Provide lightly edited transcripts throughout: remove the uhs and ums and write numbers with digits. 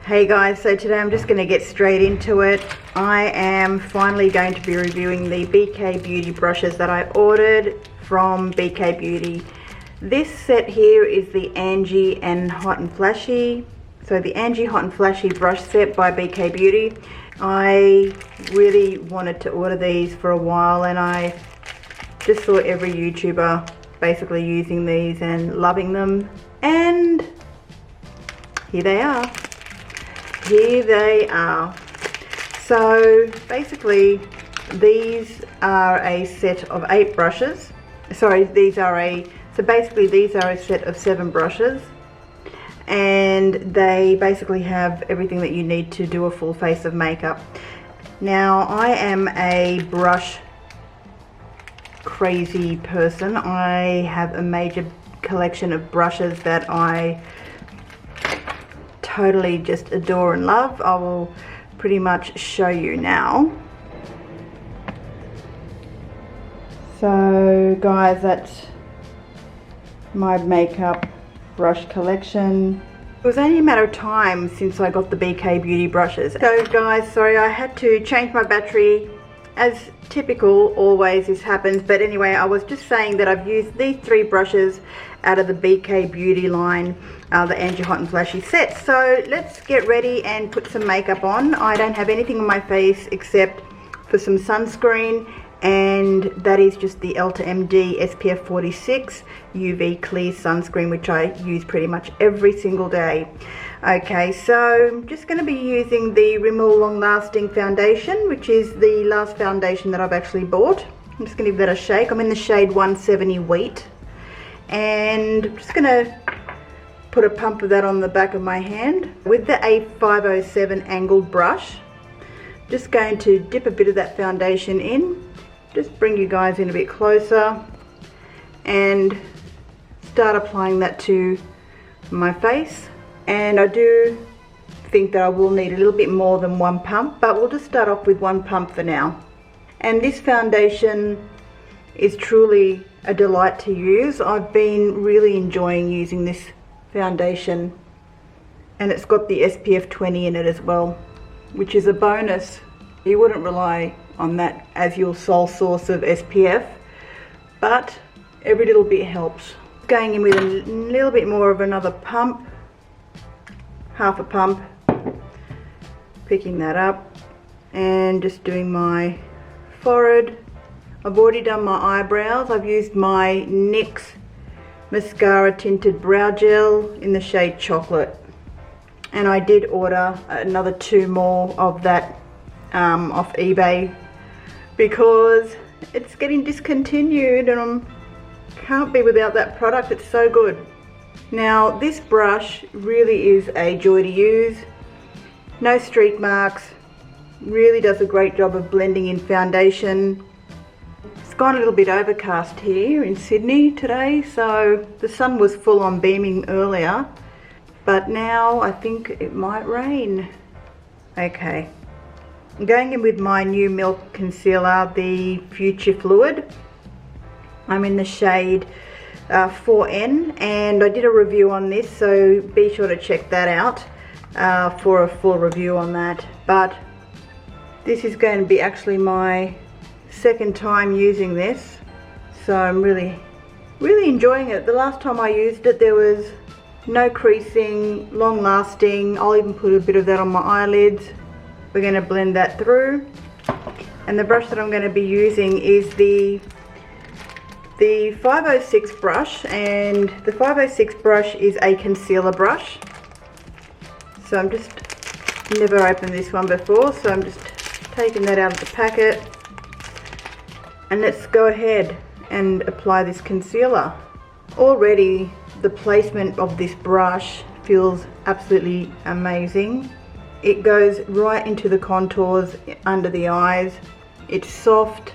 Hey guys, so today I'm just going to get straight into it. I am finally going to be reviewing the BK Beauty brushes that I ordered from BK Beauty. This set here is the Angie and Hot and Flashy. So the Angie Hot and Flashy brush set by BK Beauty. I really wanted to order these for a while and I just saw every YouTuber basically using these and loving them. And here they are. Here they are. So basically these are a set of 8 brushes. Sorry, these are a set of 7 brushes, and they basically have everything that you need to do a full face of makeup. Now I am a brush crazy person. I have a major collection of brushes that I totally just adore and love. I will pretty much show you now. So guys, that's my makeup brush collection. It was only a matter of time since I got the BK Beauty brushes. So guys, sorry, I had to change my battery. As typical, always this happens, but anyway, I was just saying that I've used these 3 brushes out of the BK Beauty line, the Angie Hot and Flashy set. So let's get ready and put some makeup on. I don't have anything on my face except for some sunscreen, and that is just the EltaMD SPF 46 UV clear sunscreen, which I use pretty much every single day. Okay, so I'm just going to be using the Rimmel Long Lasting foundation, which is the last foundation that I've actually bought. I'm just going to give that a shake. I'm in the shade 170 Wheat, and I'm just going to put a pump of that on the back of my hand with the A501 angled brush. Just going to dip a bit of that foundation in, just bring you guys in a bit closer and start applying that to my face. And I do think that I will need a little bit more than 1 pump, but we'll just start off with 1 pump for now. And this foundation is truly a delight to use. I've been really enjoying using this foundation, and it's got the SPF 20 in it as well, which is a bonus. You wouldn't rely on that as your sole source of SPF, but every little bit helps. Going in with a little bit more of another pump, half a pump, picking that up and just doing my forehead. I've already done my eyebrows. I've used my NYX mascara tinted brow gel in the shade Chocolate, and I did order another 2 more of that off eBay because it's getting discontinued and I can't be without that product. It's so good. Now this brush really is a joy to use. No streak marks, really does a great job of blending in foundation. It's gone a little bit overcast here in Sydney today, so the sun was full on beaming earlier, but now I think it might rain. Okay, I'm going in with my new Milk concealer, the Future Fluid. I'm in the shade 4N, and I did a review on this, so be sure to check that out for a full review on that. But this is going to be actually my 2nd time using this, so I'm really enjoying it. The last time I used it there was no creasing, long lasting. I'll even put a bit of that on my eyelids. We're going to blend that through, and the brush that I'm going to be using is the 506 brush, and the 506 brush is a concealer brush. So I'm just never opened this one before, so I'm just taking that out of the packet, and let's go ahead and apply this concealer. Already the placement of this brush feels absolutely amazing. It goes right into the contours under the eyes. It's soft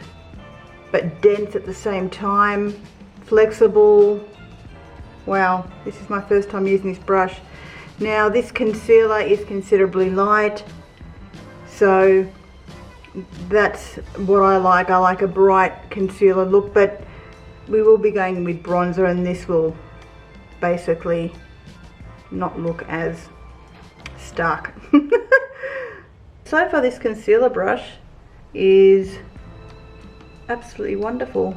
but dense at the same time, flexible. Wow, this is my first time using this brush. Now this concealer is considerably light, so that's what I like. I like a bright concealer look, but we will be going with bronzer, and this will basically not look as dark. So far this concealer brush is absolutely wonderful.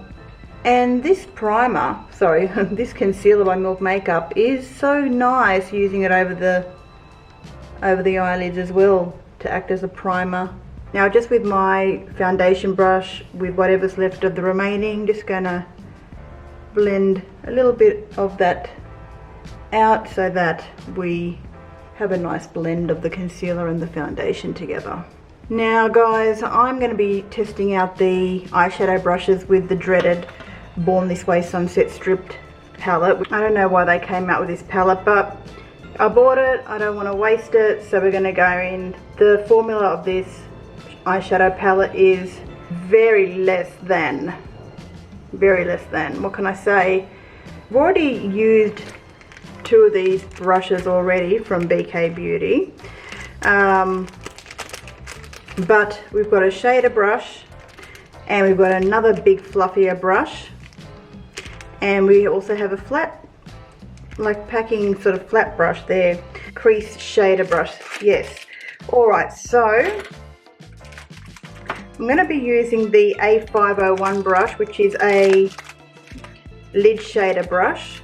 And this primer, sorry, this concealer by Milk Makeup is so nice, using it over the eyelids as well to act as a primer. Now just with my foundation brush, with whatever's left of the remaining, just gonna blend a little bit of that out so that we have a nice blend of the concealer and the foundation together. Now guys, I'm going to be testing out the eyeshadow brushes with the dreaded Born This Way Sunset Stripped palette. I don't know why they came out with this palette, but I bought it, I don't want to waste it, so we're going to go in. The formula of this eyeshadow palette is very less than, what can I say? I've already used 2 of these brushes already from BK Beauty, but we've got a shader brush and we've got another big fluffier brush, and we also have a flat, like packing sort of flat brush there, crease shader brush. Yes. Alright, so I'm going to be using the A501 brush, which is a lid shader brush.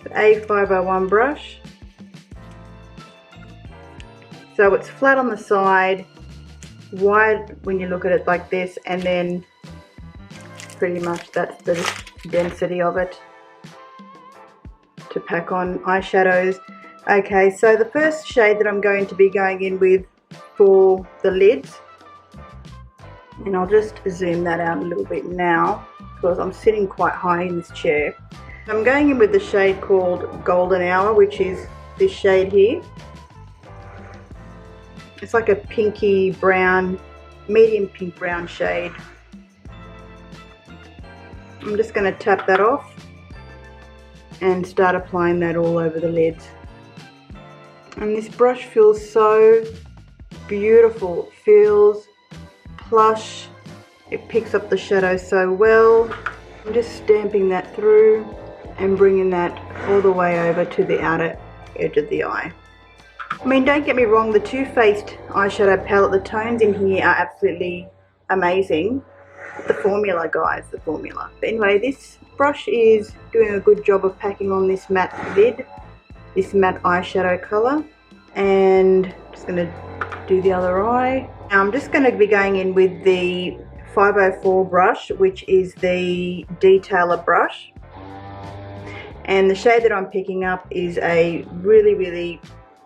The A501 brush. So it's flat on the side, wide when you look at it like this, and then pretty much that's the density of it to pack on eyeshadows. Okay, so the first shade that I'm going to be going in with for the lids, and I'll just zoom that out a little bit now because I'm sitting quite high in this chair. I'm going in with the shade called Golden Hour, which is this shade here. It's like a pinky brown, medium pink brown shade. I'm just going to tap that off and start applying that all over the lids. And this brush feels so beautiful. It feels plush. It picks up the shadow so well. I'm just stamping that through and bringing that all the way over to the outer edge of the eye. I mean, don't get me wrong, the Too Faced eyeshadow palette, the tones in here are absolutely amazing. The formula, guys, the formula. But anyway, this brush is doing a good job of packing on this matte lid, this matte eyeshadow colour. And just going to do the other eye. Now I'm just going to be going in with the 504 brush, which is the detailer brush. And the shade that I'm picking up is a really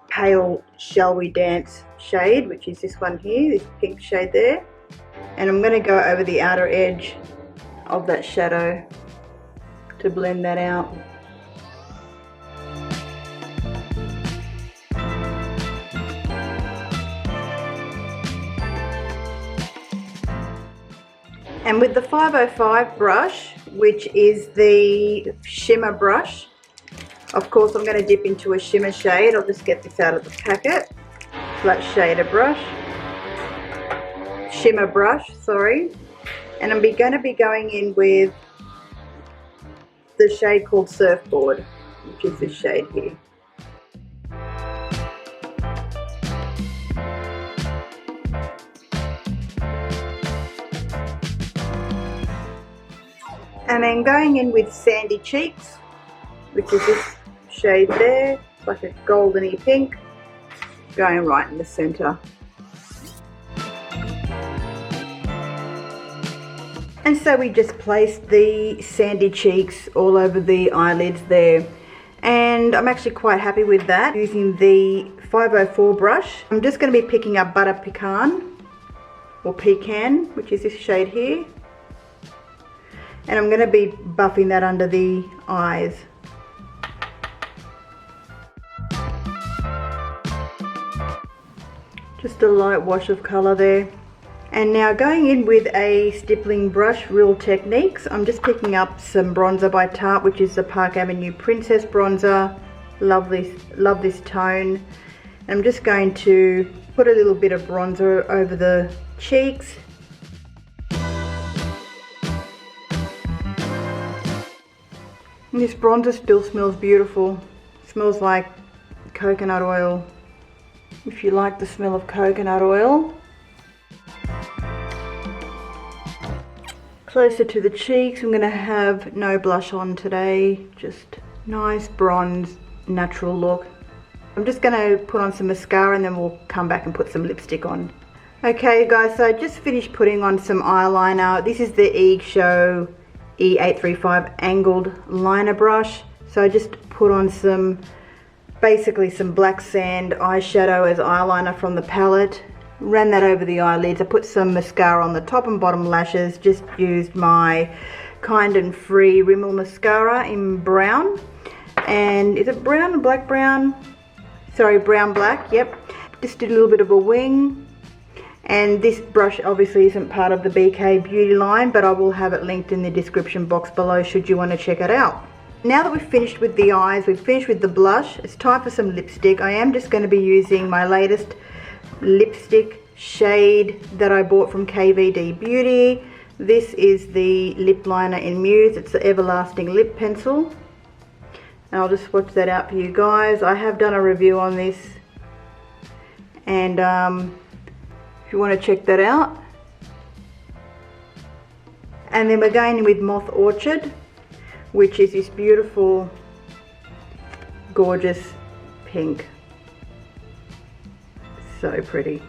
pale Shall We Dance shade, which is this one here, this pink shade there. And I'm going to go over the outer edge of that shadow to blend that out. And with the 505 brush, which is the Shimmer Brush, of course I'm going to dip into a shimmer shade. I'll just get this out of the packet. Flat shader brush. Shimmer brush, sorry. And I'm going to be going in with the shade called Surfboard, which is this shade here. And then going in with Sandy Cheeks, which is this shade there. It's like a goldeny pink, going right in the center. And so we just placed the Sandy Cheeks all over the eyelids there. And I'm actually quite happy with that, using the 504 brush. I'm just going to be picking up Butter Pecan, or Pecan, which is this shade here. And I'm going to be buffing that under the eyes. Just a light wash of colour there. And now going in with a stippling brush, Real Techniques, I'm just picking up some bronzer by Tarte, which is the Park Avenue Princess bronzer. Love this tone. And I'm just going to put a little bit of bronzer over the cheeks. And this bronzer still smells beautiful. It smells like coconut oil if you like the smell of coconut oil. Closer to the cheeks, I'm going to have no blush on today, just nice bronze natural look. I'm just going to put on some mascara and then we'll come back and put some lipstick on. Okay guys, so I just finished putting on some eyeliner. This is the Show E835 angled liner brush. So I just put on basically some black sand eyeshadow as eyeliner from the palette. Ran that over the eyelids. I put some mascara on the top and bottom lashes. Just used my Kind and Free Rimmel mascara in brown. And is it brown or black brown? Sorry, brown black, yep. Just did a little bit of a wing. And this brush obviously isn't part of the BK Beauty line, but I will have it linked in the description box below should you want to check it out. Now that we've finished with the eyes, we've finished with the blush, it's time for some lipstick. I am just going to be using my latest lipstick shade that I bought from KVD Beauty. This is the lip liner in Muse. It's the Everlasting Lip Pencil. And I'll just swatch that out for you guys. I have done a review on this. And if you want to check that out. And then we're going in with Moth Orchid, which is this beautiful, gorgeous pink. So pretty.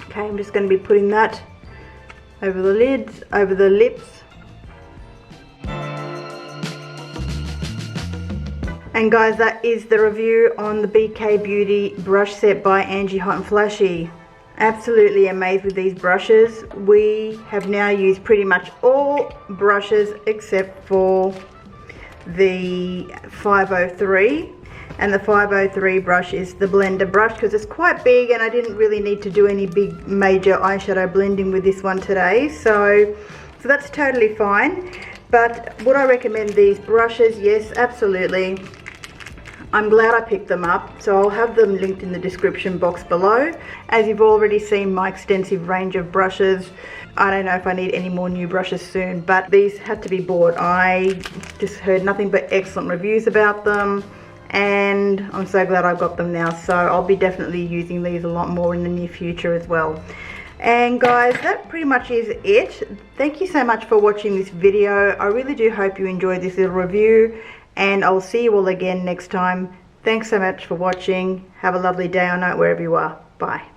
Okay, I'm just going to be putting that over the lids, over the lips. And guys, that is the review on the BK Beauty brush set by Angie Hot&Flashy. Absolutely amazed with these brushes. We have now used pretty much all brushes except for the 503. And the 503 brush is the blender brush because it's quite big and I didn't really need to do any big major eyeshadow blending with this one today. So that's totally fine. But would I recommend these brushes? Yes, absolutely. I'm glad I picked them up, so I'll have them linked in the description box below. As you've already seen my extensive range of brushes, I don't know if I need any more new brushes soon, but these had to be bought. I just heard nothing but excellent reviews about them, and I'm so glad I got them now. So I'll be definitely using these a lot more in the near future as well. And guys, that pretty much is it. Thank you so much for watching this video. I really do hope you enjoyed this little review, and I'll see you all again next time. Thanks so much for watching. Have a lovely day or night wherever you are. Bye.